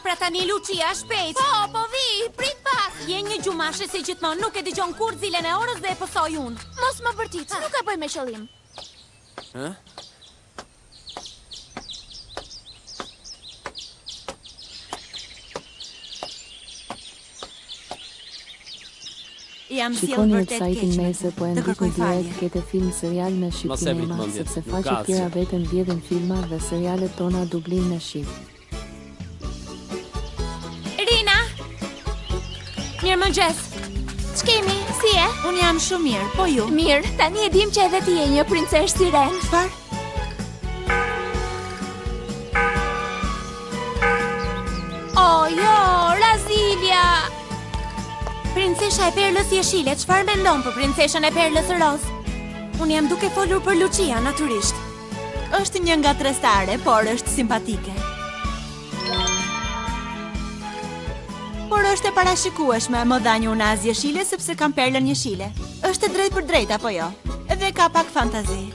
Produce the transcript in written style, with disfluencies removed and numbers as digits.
pra tani Lucia, shpejt. Po vi, prit pak. Je një gjumashe si gjithmonë, nuk e dëgjon kur zilën e orës dhe e pësoj unë. Mos më bërtit, nuk e bëj me qëllim. Shikoni website-in Mese po e ndihni direkt këtë film serial në Shqipërinema, sepse faqet tjera vetëm vjedhin filma dhe serialet tona dublim në shqip. Rina! Mirëmëngjes. Ç'kemi, si e? Unë jam shumë mirë, po ju? Mirë, tani e dim që edhe ti je një princesh siren. Çfarë? Oh jo, Razilia! Princesha e perlës jeshile, çfarë mendon për princeshën e perlës roz? Unë jam duke folur për Lucia, natyrisht. Është një nga tregtare, por është simpatike. Por është e parashikueshme, më dha një unaz jeshile sepse kam perlën jeshile. Është drejt për drejt apo jo? Edhe ka pak fantazi.